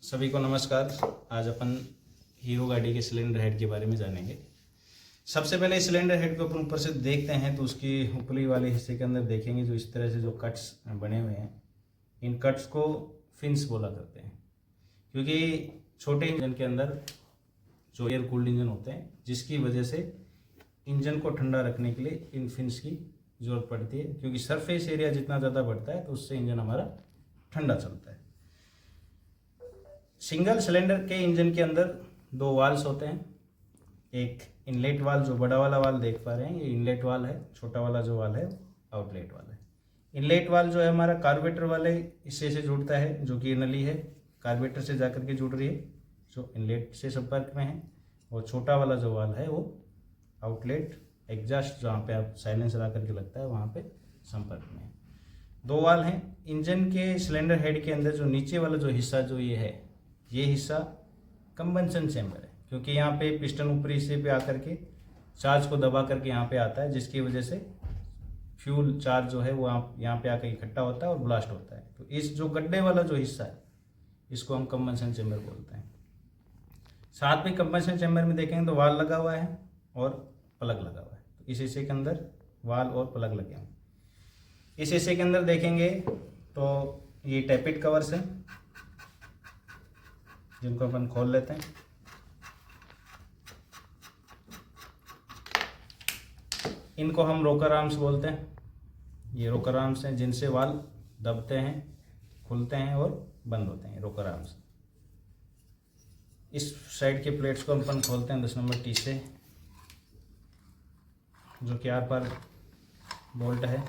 सभी को नमस्कार। आज अपन हीरो गाड़ी के सिलेंडर हेड के बारे में जानेंगे। सबसे पहले सिलेंडर हेड को अपन ऊपर से देखते हैं तो उसकी ऊपरी वाले हिस्से के अंदर देखेंगे जो इस तरह से जो कट्स बने हुए हैं, इन कट्स को फिन्स बोला करते हैं। क्योंकि छोटे इंजन के अंदर जो एयर कूल्ड इंजन होते हैं, जिसकी वजह से इंजन को ठंडा रखने के लिए इन फिन्स की ज़रूरत पड़ती है। क्योंकि सरफेस एरिया जितना ज़्यादा बढ़ता है तो उससे इंजन हमारा ठंडा चलता है। सिंगल सिलेंडर के इंजन के अंदर दो वाल्व्स होते हैं। एक इनलेट वाल्व, जो बड़ा वाला वाल्व देख पा रहे हैं, ये इनलेट वाल्व है। छोटा वाला जो वाल्व है आउटलेट वाल्व है। इनलेट वाल्व जो है हमारा कार्बोरेटर वाले हिस्से से जुड़ता है, जो कि नली है कार्बोरेटर से जाकर के जुड़ रही है, जो इनलेट से संपर्क में है। और छोटा वाला जो वाल्व है वो आउटलेट एग्जॉस्ट, जहाँ पे आप साइलेंसर आकर के लगता है वहाँ पे संपर्क में है। दो वाल्व हैं इंजन के सिलेंडर हेड के अंदर। जो नीचे वाला जो हिस्सा जो ये है, ये हिस्सा कंबंशन चैम्बर है। क्योंकि यहाँ पे पिस्टन ऊपरी हिस्से पे आकर के चार्ज को दबा करके यहाँ पे आता है, जिसकी वजह से फ्यूल चार्ज जो है वो यहाँ पे आकर इकट्ठा होता है और ब्लास्ट होता है। तो इस जो गड्ढे वाला जो हिस्सा है, इसको हम कंबंशन चैम्बर बोलते हैं। साथ में कंबंशन चैम्बर में देखेंगे तो वाल्व लगा हुआ है और प्लग लगा हुआ है। तो इस हिस्से के अंदर वाल्व और प्लग लगे हैं। इस हिस्से के अंदर देखेंगे तो ये टैपिट कवर्स हैं, जिनको अपन खोल लेते हैं। इनको हम रोकर आर्म्स बोलते हैं। ये रोकर आर्म्स हैं जिनसे वाल्व दबते हैं, खुलते हैं और बंद होते हैं, रोकर आर्म्स। इस साइड के प्लेट्स को अपन खोलते हैं 10 नंबर टी से, जो कि आर पार बोल्ट है।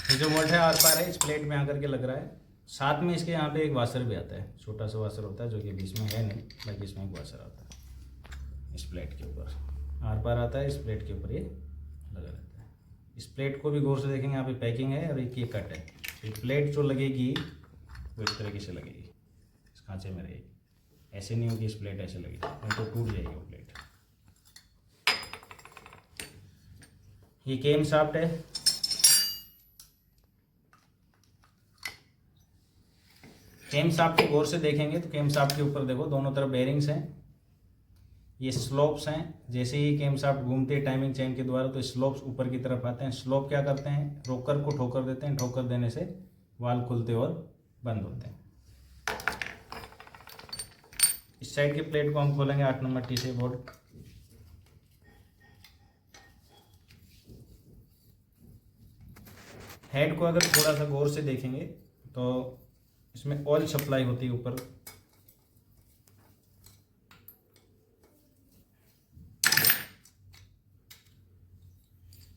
ये जो बोल्ट है आर पार है, इस प्लेट में आकर के लग रहा है। साथ में इसके यहाँ पे एक वाशर भी आता है, छोटा सा वाशर होता है, जो कि बीच में है नहीं, बाकी इसमें एक वाशर आता है। इस प्लेट के ऊपर आर पार आता है, इस प्लेट के ऊपर ये लगा रहता है। इस प्लेट को भी गौर से देखेंगे, यहाँ पे पैकिंग है और एक ये कट है। ये प्लेट जो लगेगी वो इस तरीके से लगेगी, इस खांचे में रहेगी। ऐसे नहीं होगी इस प्लेट ऐसे लगेगी, नहीं तो टूट जाएगी वो प्लेट। ये केम शाफ्ट है। केम शाफ्ट को गौर से देखेंगे तो केम शाफ्ट के ऊपर देखो, दोनों तरफ बेयरिंग्स हैं। ये स्लोप्स हैं। जैसे ही केम शाफ्ट घूमते हैं टाइमिंग चेन के द्वारा तो स्लोप्स ऊपर की तरफ आते हैं। स्लोप क्या करते हैं, रोकर को ठोकर देते हैं। ठोकर देने से वाल्व खुलते और बंद होते हैं। इस साइड के प्लेट को हम खोलेंगे 8 नंबर टी से बोल्ट। हेड को अगर थोड़ा सा गौर से देखेंगे तो इसमें ऑयल सप्लाई होती है ऊपर।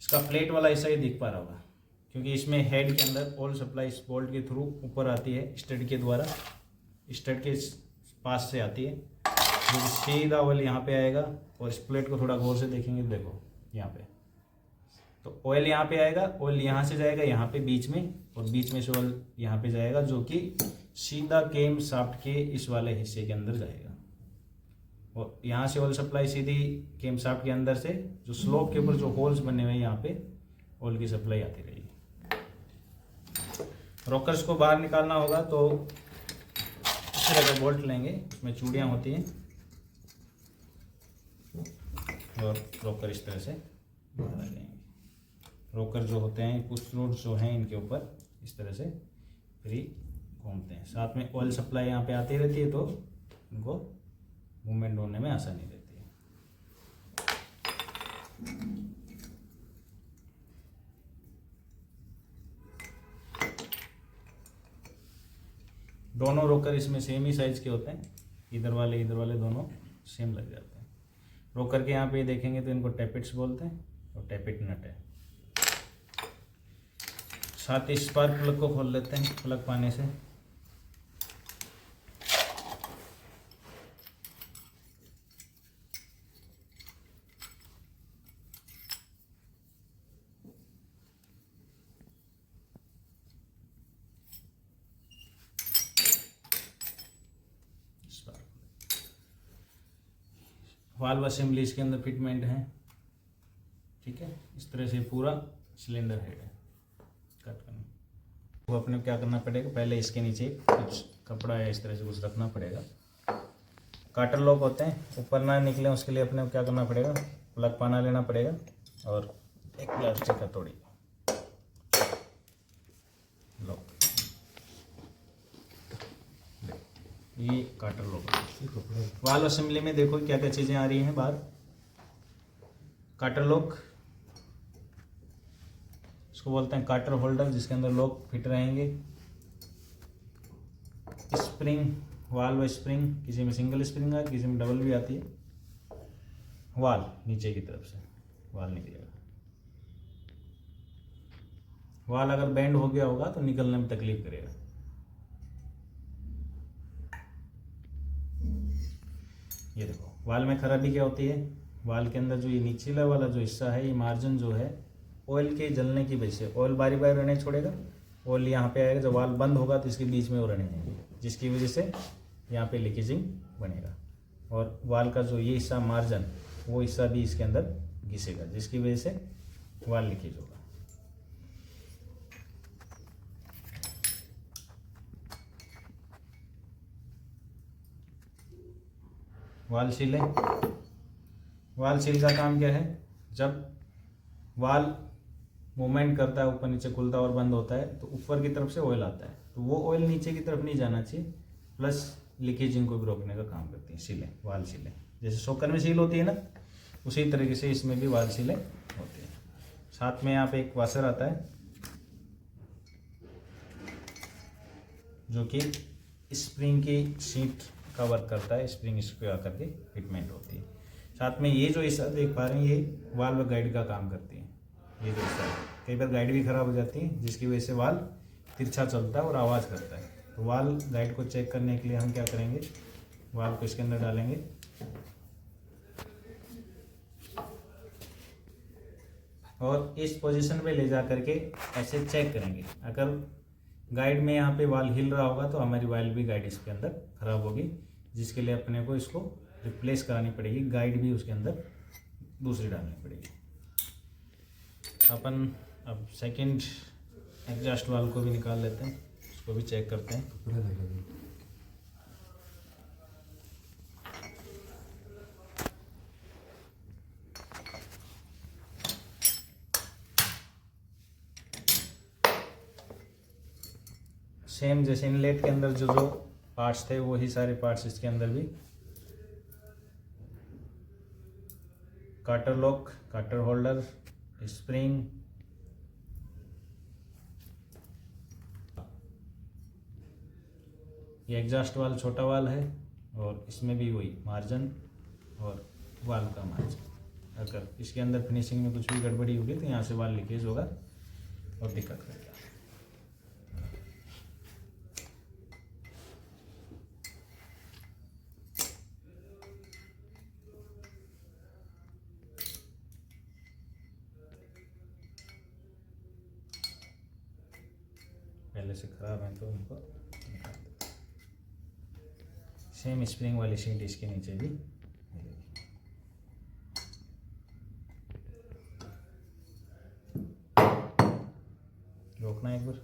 इसका प्लेट वाला हिस्सा ही दिख पा रहा होगा, क्योंकि इसमें हेड के अंदर ऑयल सप्लाई इस बोल्ट के थ्रू ऊपर आती है, स्टड के द्वारा, स्टड के पास से आती है, जो सीधा ऑयल यहाँ पे आएगा। और इस प्लेट को थोड़ा गौर से देखेंगे तो देखो यहाँ पे, तो ऑयल यहाँ पे आएगा, ऑयल यहाँ से जाएगा यहाँ पे बीच में, और बीच में से ऑयल यहाँ पे जाएगा, जो कि सीधा केम शाफ्ट के इस वाले हिस्से के अंदर जाएगा। और यहाँ से ऑयल सप्लाई सीधी केम शाफ्ट के अंदर से, जो स्लोप के ऊपर जो होल्स बने हुए हैं, यहाँ पे ऑयल की सप्लाई आती रहेगी। रॉकर्स को बाहर निकालना होगा तो इस तरह का बोल्ट लेंगे, उसमें चूड़ियाँ होती हैं और रॉकर इस तरह से बाहर आ जाएंगे। रॉकर जो होते हैं, पुश रोड जो हैं, इनके ऊपर इस तरह से फ्री घूमते हैं। साथ में ऑयल सप्लाई यहाँ पे आती रहती है, तो इनको मूवमेंट होने में आसानी रहती है। दोनों रोकर इसमें सेम ही साइज के होते हैं, इधर वाले दोनों सेम लग जाते हैं। रोकर के यहाँ पे देखेंगे तो इनको टैपिट्स बोलते हैं और टैपिट नट है। साथ ही स्पार्क प्लग को खोल लेते हैं प्लग पाने से। वाल्व असेंबली इसके अंदर फिटमेंट है, ठीक है। इस तरह से पूरा सिलेंडर हेड है कट करना। वो अपने क्या करना पड़ेगा, पहले इसके नीचे कुछ कपड़ा या इस तरह से कुछ रखना पड़ेगा। काटर लॉक होते हैं, ऊपर ना निकले उसके लिए अपने को क्या करना पड़ेगा, प्लग पाना लेना पड़ेगा और एक प्लास्टिक हथौड़ी लॉक। ये काटर लॉक। वाल्व असेंबली में देखो क्या क्या चीज़ें आ रही हैं बाहर। काटर लॉक, इसको बोलते हैं काटर होल्डर, जिसके अंदर लॉक फिट रहेंगे। स्प्रिंग, वाल्व स्प्रिंग, किसी में सिंगल स्प्रिंग है, किसी में डबल भी आती है। वाल नीचे की तरफ से वाल निकलेगा। वाल अगर बेंड हो गया होगा तो निकलने में तकलीफ करेगा। ये देखो वाल में खराबी क्या होती है, वाल के अंदर जो ये निचला वाला जो हिस्सा है, ये मार्जिन जो है ऑयल के जलने की वजह से ऑयल बारी बारी रहने छोड़ेगा। ऑयल यहाँ पे आएगा, जब वाल बंद होगा तो इसके बीच में वो रहने देंगे, जिसकी वजह से यहाँ पे लीकेजिंग बनेगा। और वाल का जो ये हिस्सा मार्जिन, वो हिस्सा भी इसके अंदर घिसेगा, जिसकी वजह से वाल लीकेज होगा। वाल सील है। वाल सील का काम क्या है, जब वाल मूवमेंट करता है, ऊपर नीचे खुलता और बंद होता है, तो ऊपर की तरफ से ऑयल आता है, तो वो ऑयल नीचे की तरफ नहीं जाना चाहिए, प्लस लीकेजिंग को भी रोकने का काम करती है सीलें, वाल सीलें। जैसे शॉकर में सील होती है ना, उसी तरीके से इसमें भी वाल सीलें होती है। साथ में यहाँ पे एक वाशर आता है जो कि स्प्रिंग की सीट का वर्क करता है, स्प्रिंग इस पे आकर के फिटमेंट होती है। साथ में ये जो हिस्सा देख पा रहे हैं, ये वाल्व गाइड का काम करती है। ये जो हिस्सा है, कई बार गाइड भी खराब हो जाती है, जिसकी वजह से वाल्व तिरछा चलता है और आवाज़ करता है। तो वाल्व गाइड को चेक करने के लिए हम क्या करेंगे, वाल्व को इसके अंदर डालेंगे और इस पोजीशन पे ले जा करके ऐसे चेक करेंगे। अगर गाइड में यहाँ पे वाल हिल रहा होगा तो हमारी वाल भी गाइड इसके अंदर खराब होगी, जिसके लिए अपने को इसको रिप्लेस करानी पड़ेगी, गाइड भी उसके अंदर दूसरी डालनी पड़ेगी। अपन अब सेकंड एग्जॉस्ट वाल्व को भी निकाल लेते हैं, उसको भी चेक करते हैं। सेम जैसे इनलेट के अंदर जो जो पार्ट्स थे वही सारे पार्ट्स इसके अंदर भी। Carter lock, Carter holder, spring, ये एग्जॉस्ट वाल छोटा वाल है और इसमें भी वही मार्जिन और वाल का मार्जिन। अगर इसके अंदर फिनिशिंग में कुछ भी गड़बड़ी होगी तो यहाँ से वाल लीकेज होगा और दिक्कत करेगा। पहले से खराब है तो उनको निकाल दो। सेम स्प्रिंग वाली सीट इसके नीचे भी रोकना एक बार।